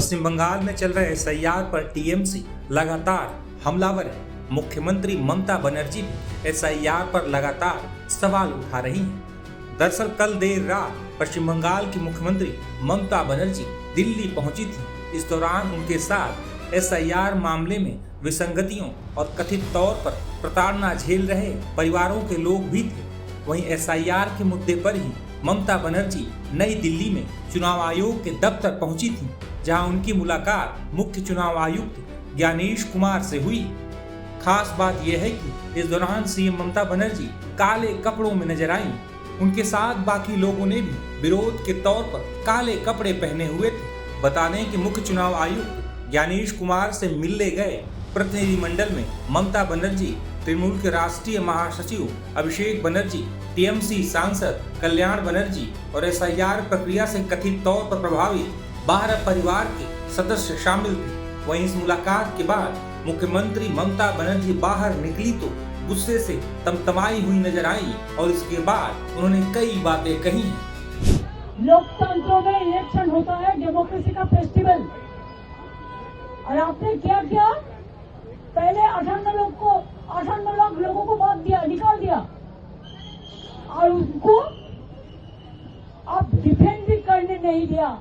पश्चिम बंगाल में चल रहे एसआईआर पर टीएमसी लगातार हमलावर है। मुख्यमंत्री ममता बनर्जी भी एसआईआर पर लगातार सवाल उठा रही हैं। दरअसल कल देर रात पश्चिम बंगाल की मुख्यमंत्री ममता बनर्जी दिल्ली पहुंची थी। इस दौरान उनके साथ एसआईआर मामले में विसंगतियों और कथित तौर पर प्रताड़ना झेल रहे परिवारों के लोग भी थे। वहीं एसआईआर के मुद्दे पर ही ममता बनर्जी नई दिल्ली में चुनाव आयोग के दफ्तर पहुंची थी, जहां उनकी मुलाकात मुख्य चुनाव आयुक्त ज्ञानेश कुमार से हुई। खास बात यह है कि इस दौरान सीएम ममता बनर्जी काले कपड़ों में नजर आईं। उनके साथ बाकी लोगों ने भी विरोध के तौर पर काले कपड़े पहने हुए थे। बता दें कि मुख्य चुनाव आयुक्त ज्ञानेश कुमार से मिलने गए प्रतिनिधिमंडल में ममता बनर्जी, तृणमूल के राष्ट्रीय महासचिव अभिषेक बनर्जी, टीएमसी सांसद कल्याण बनर्जी और एसआईआर प्रक्रिया से कथित तौर पर प्रभावित 12 परिवार के सदस्य शामिल थे। वहीं इस मुलाकात के बाद मुख्यमंत्री ममता बनर्जी बाहर निकली तो गुस्से से तमतमाई हुई नजर आई और इसके बाद उन्होंने कई बातें कही। लोकतंत्र में इलेक्शन होता है, डेमोक्रेसी का फेस्टिवल, और आपने क्या किया? पहले 58 लाख लोगों को बात दिया, निकाल दिया, और उनको आप डिफेंड भी करने नहीं दिया।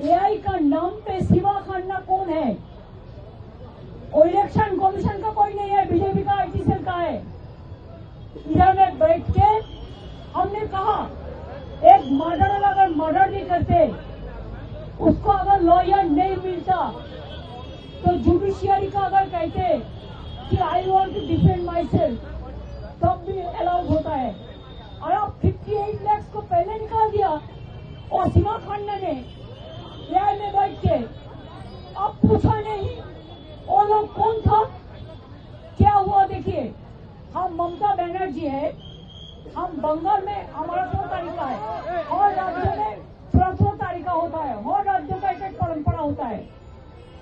एआई का नाम पे सिवा खाना कौन है? और इलेक्शन कमीशन का कोई नहीं है, बीजेपी का आईटी सेल का है। इधर में बैठ के हमने कहा एक मर्डर अगर मर्डर नहीं करते, उसको अगर लॉयर नहीं मिलता, तो जुडिशियरी का अगर कहते कि I want to defend myself, तब भी अलाउड होता है। और आप 58 लाख को पहले निकाल दिया, और सीमा खान्ना ने न्याय में बैठ के अब पूछा नहीं वो लोग कौन था, क्या हुआ? देखिए, हम ममता बनर्जी है, हम बंगाल में हमारा 2 तरीका है, और राज्यों में 3 तरीका होता है, और राज्यों का एक परंपरा होता है।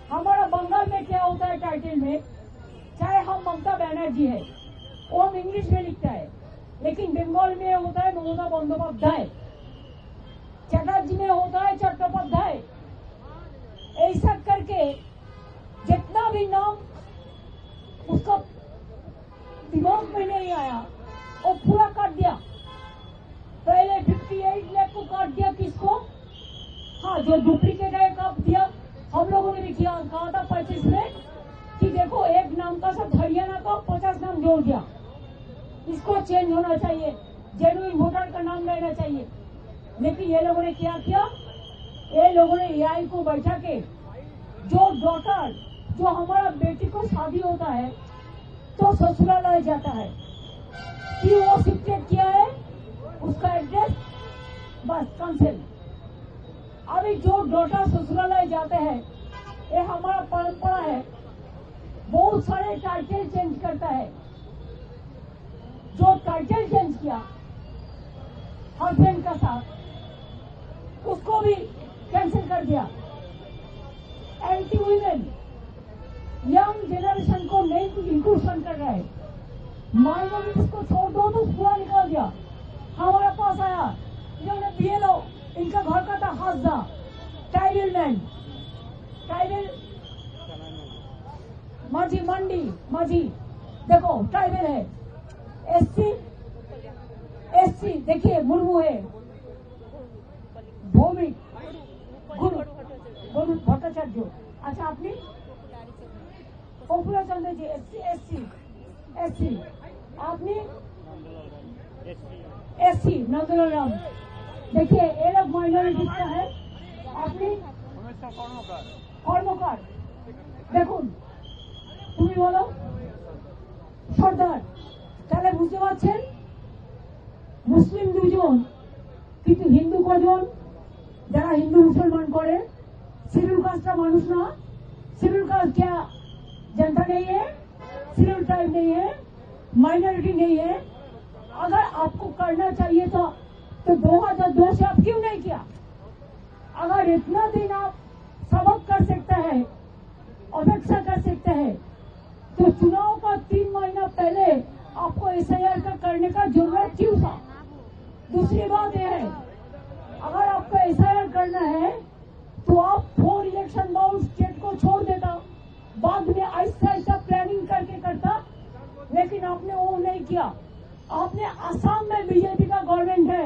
हमारा बंगाल में क्या होता है टाइटल में, चाहे हम ममता बनर्जी है, वो हम इंग्लिश में लिखता है, लेकिन बंगाल में होता है ममता बंदोपाध्याय, चटर्जी में होता है चट्टोपाध्याय। ऐसा करके जितना भी नाम उसका दिमाग में नहीं आया वो पूरा काट दिया। पहले 58 लाख को काट दिया, किसको? हाँ, जो डुप्लीकेट है काट दिया। हम लोगों ने भी किया, कहा था 25 में कि देखो एक नाम का सब हरियाणा का 50 नाम जोड़ दिया, इसको चेंज होना चाहिए, जेन्युइन वोटर का नाम रहना चाहिए। लेकिन ये लोगों ने क्या किया? ये लोगों ने एआई को बैठा के जो डॉटर, जो हमारा बेटी को शादी होता है तो ससुरालय जाता है कि वो शिफ्टेड किया है, उसका एड्रेस बस कैंसिल। अभी जो डॉटर ससुरालय जाते हैं, ये हमारा परंपरा है, बहुत सारे टाइटल चेंज करता है। जो टाइटल चेंज किया हस्बैंड का साथ, उसको भी कैंसिल कर दिया। एंटी वुमेन, यंग जनरेशन को नहीं इंक्लूशन कर रहा है। माइनॉरिटीज को छोड़ दो तो पूरा निकाल दिया। हमारे पास आया, इन्होंने बीएलओ, इनका घर का था हाजदा, ट्राइबल मैन, ट्राइबल माझी मंडी, माझी देखो ट्राइबल है। एससी देखिए मुर्मू है, भौमिक गुरु भट्टाचार्य। अच्छा, आपने पॉपुलर चंद्र जी एससी, आपने एससी नंदलाल राम। देखिए ये लोग माइनॉरिटी का है। आपने কর্মকার, দেখুন তুমি বলো সর্দার। তাহলে বুঝতে পারছেন মুসলিম 2 জন, কিন্তু হিন্দু কজন? যারা হিন্দু মুসলমান করে, शेड्यूल कास्ट का मानुष ना। शेड्यूल कास्ट क्या जनता नहीं है? शेड्यूल ट्राइब नहीं है, माइनॉरिटी नहीं है। अगर आपको करना चाहिए तो 2002 से आप क्यों नहीं किया? अगर इतना दिन आप सबक कर सकते हैं, अपेक्षा कर सकते हैं, तो चुनाव का 3 महीना पहले आपको एसआईआर का करने का जरूरत क्यों था? दूसरी बात यह है, अगर आपको एसआईआर करना है तो तो आप 4 इलेक्शन बाउंड स्टेट को छोड़ देता, बाद में ऐसा ऐसा प्लानिंग करके करता, लेकिन आपने वो नहीं किया। आपने असम में बीजेपी का गवर्नमेंट है,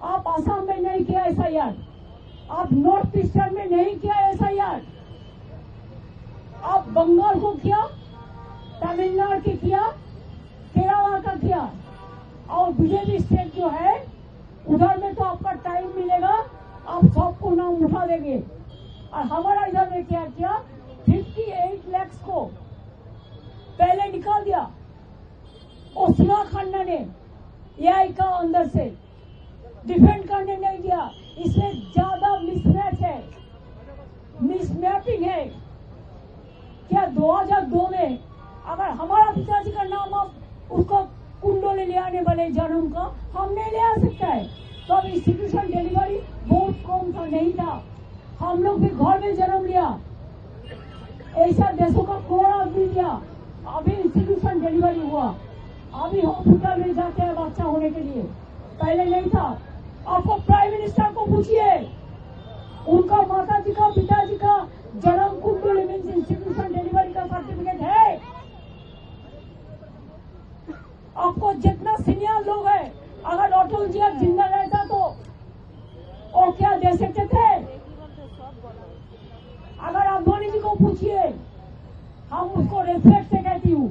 आप असम में नहीं किया एसआईआर, आप नॉर्थ ईस्टर्न में नहीं किया एसआईआर, आप बंगाल को किया, तमिलनाडु की किया, केरला का किया, और बीजेपी स्टेट जो है उधर में तो आपका टाइम मिलेगा, आप सबको नाम उठा देंगे। और हमारा इधर में क्या किया, 58 लाख को पहले निकाल दिया उत्तराखंड ने, एआई का अंदर से डिफेंड करने नहीं दिया। इसमें ज्यादा मिसमैच है, मिसमैपिंग है। क्या 2002 में अगर हमारा पिताजी का नाम आप उसको कुंडोले ले आने वाले जन्म का हम नहीं ले आ सकता है, तो अब इंस्टीट्यूशन डिलीवरी बहुत कम था, नहीं था। हम लोग भी घर में जन्म लिया, ऐसा देशों का कोड़ा आदमी लिया, अभी इंस्टीट्यूशन डिलीवरी हुआ, अभी हॉस्पिटल में जाते हैं बच्चा होने के लिए, पहले नहीं था। आपको प्राइम मिनिस्टर को पूछिए, उनका माता जी का पिताजी का जन्म कुंडली मीन्स इंस्टीट्यूशन डिलीवरी का सर्टिफिकेट है। आपको जितना सीनियर लोग है, अगर अटल जी अब जिंदा रहता तो और क्या दे सकते थे? अगर अद्वानी जी को पूछिए, हम उसको रेस्पेक्ट से कहती हूँ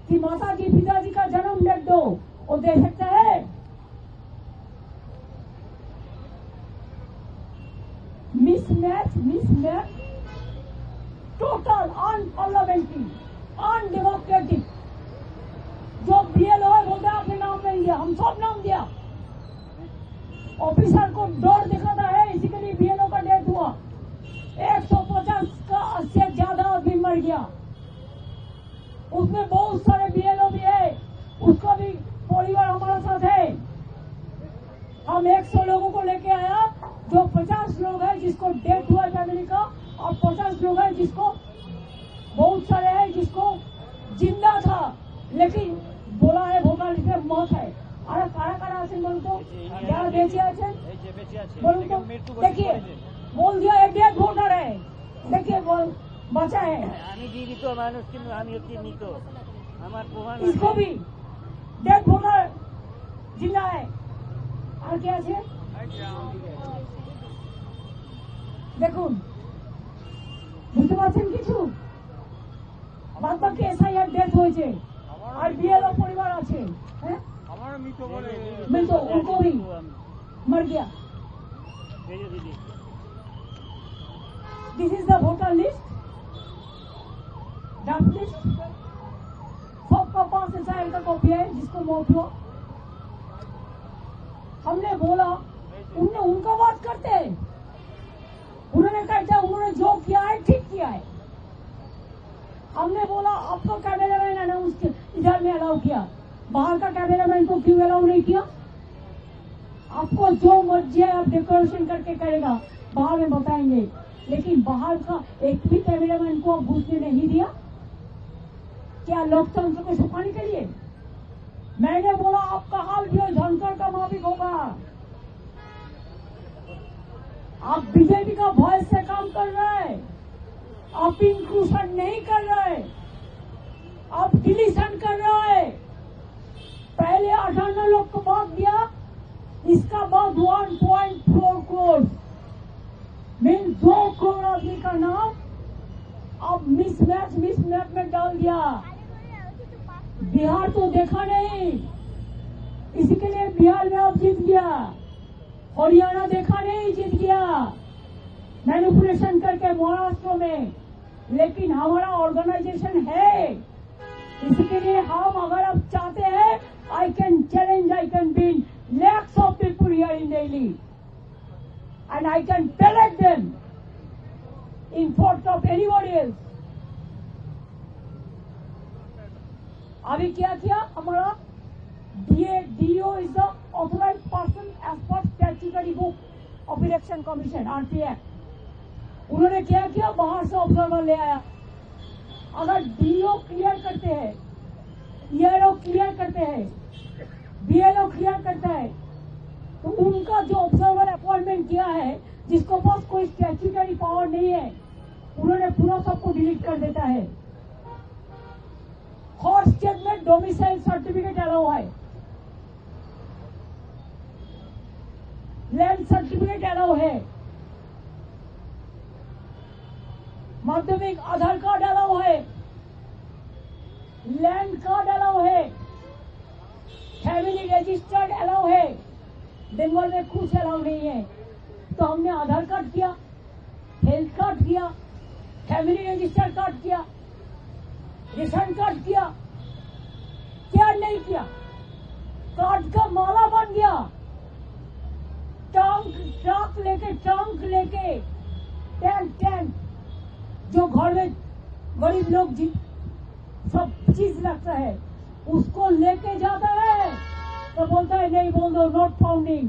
कि माता जी पिताजी का जन्म लिख दो, वो दे सकता है? Mismatch total unparliamentary, undemocratic. जो बीएलओ है बोलते हैं आपने नाम नहीं दिया, हम सब नाम दिया। ऑफिसर को डर दिखाता है, इसी के लिए बीएलओ का डेथ हुआ। 150 का से ज्यादा आदमी मर गया, उसमें बहुत सारे बीएलओ भी है, उसका भी परिवार हमारे साथ है। हम 100 लोगों को लेके आया, जो 50 लोग हैं जिसको डेथ हुआ फैमिली का, और 50 लोग हैं जिसको, बहुत सारे हैं जिसको जिंदा था लेकिन बोला है भोपाल में मौत है। अरे कारा कारा आছেন বলুন তো, যারা বেঁচে আছেন বলুন তো, देखिए बोल दिया एक डेथ वोटर है, देखिए बोल बचा है। আমি জীবিত মানুষ কিন্তু আমি হচ্ছি মৃত, আমার প্রমাণ इसको भी डेथ वोटर जिला है। আর কি আছে দেখুন, বুঝতে পারছেন কিছু? বাদ বাকি এসআইআর ডেথ হয়েছে, আর বিএলও পরিবার আছে, হ্যাঁ मृत, उनको भी मर गया। This is the voter list, draft list, सबका पास एसआईआर का कॉपी है जिसको मौत हुआ। हमने बोला, उनने उनका बात करते हैं, उन्होंने कहता है उन्होंने जो किया है ठीक किया है। हमने बोला आपको कैमरामैन अनाउंस इधर में अलाउ किया, बाहर का कैमरामैन को क्यों अलाउ नहीं किया? आपको जो मर्जी है आप डेकोरेशन करके करेगा, बाहर में बताएंगे, लेकिन बाहर का एक भी कैमरामैन को आप घुसने नहीं दिया। क्या लोकतंत्र को छुपाने के लिए? मैंने बोला आपका हाल भी धनकर का माफिक होगा। आप बीजेपी का वॉइस से काम कर रहे हैं, आप इंक्लूशन नहीं कर रहे, आप डिलीशन कर रहे हैं। पहले 58 लोग को बात दिया, इसका बाद 1.4 करोड़ मीन 2 करोड़ आदमी का नाम अब मिसमैप में डाल दिया। बिहार तो देखा नहीं, इसी के लिए बिहार में अब जीत गया। हरियाणा देखा नहीं, जीत गया मैनिपुलेशन करके महाराष्ट्र में। लेकिन हमारा ऑर्गेनाइजेशन है, इसी के लिए हम अगर आप चाहते हैं, I can challenge, I can win lakhs of people here in Delhi, and I can select them in front of anybody else. अभी क्या किया हमारा DO is the authorized person as per statutory book of Election Commission RPF. उन्होंने क्या किया, बाहर से observer ले आया। अगर DO क्लियर करते हैं, ERO क्लियर करते हैं, BLO क्लियर करता है, तो उनका जो ऑब्जर्वर अपॉइंटमेंट किया है जिसको पास कोई स्टैट्यूटरी पावर नहीं है, उन्होंने पूरा सबको डिलीट कर देता है। हर स्टेट में डोमिसाइल सर्टिफिकेट अलाउ है, लैंड सर्टिफिकेट अलाउ है, माध्यमिक आधार कार्ड अलाउ है, लैंड कार्ड अलाउ है, फैमिली रजिस्टर्ड अलाउ है। बंगाल में कुछ अलाउ नहीं है। तो हमने आधार कार्ड किया, हेल्थ कार्ड किया, फैमिली रजिस्टर्ड कार्ड किया, रेशन कार्ड किया, क्या नहीं किया? कार्ड का माला बन गया। ट्रक लेके टैंक जो घर में गरीब लोग सब चीज लगता है उसको लेके जाता है, तो बोलता है नहीं, बोल दो नॉट फाउंडिंग।